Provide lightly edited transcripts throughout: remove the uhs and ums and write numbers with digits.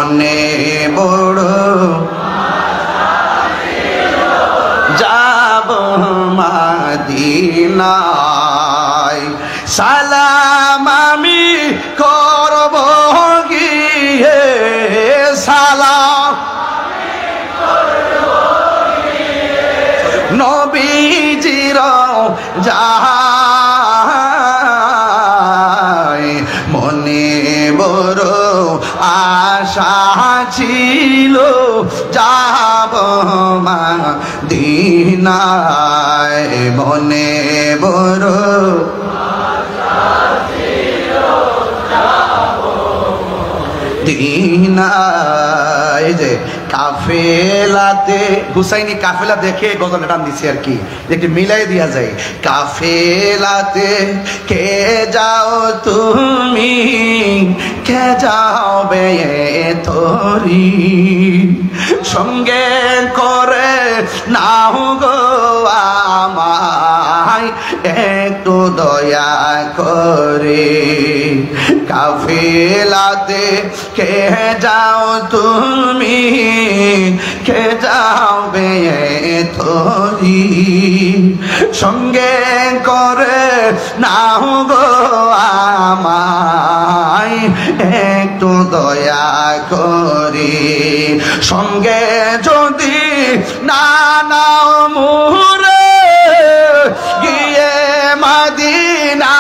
মনে বড় যাব মদিনায় সালাম আমি করব গিয়ে সালাম নবীজির যায় মনে বড় আশা ছিল যাব মদিনায় মনে বড় দিনায় যে কাফেলাতে হুসাইনি কাফেলা দেখে গজলটা টান দিছি আর কি একটু মিলাই দিয়া যায় কাফেলাতে কে যাও তুমি কে যাও বে তোরি সঙ্গে করে নাও গো আমায় একটু দয়া করে কাফেলাতে কে যাও তুমি কে যাও বে তোরি সঙ্গে করে নাও গো আমায় একটু দয়া করে সঙ্গে যদি না নাও মুরে গিয়ে মদিনা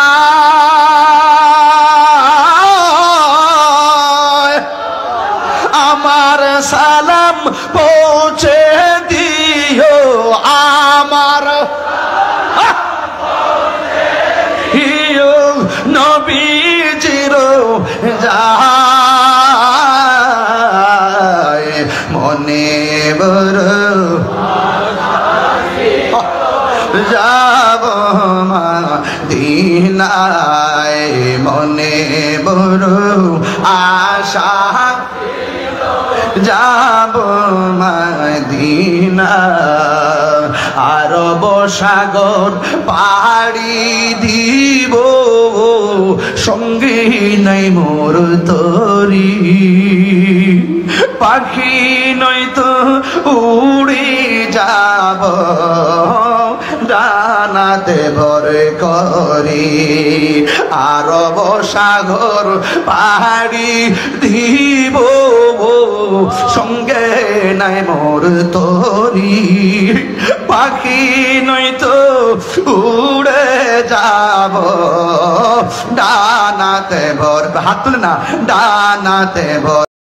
আমার সালাম পৌঁছে দিও আমার নবীজির যায় মনে বড় যাব মদিনায় মনে বড় আশা যাব মদিনা আরব সাগর পাড়ি দিব সঙ্গে নাই মোর তরি পাখি নয়তো উড়ে যাব ডানাতে ভর করি আরব সাগর পাড়ি দিব সঙ্গে নাই মোর তরি পাখি নয়তো উড়ে যাব ডানাতে ভর হাত তুলে না ডানাতে ভর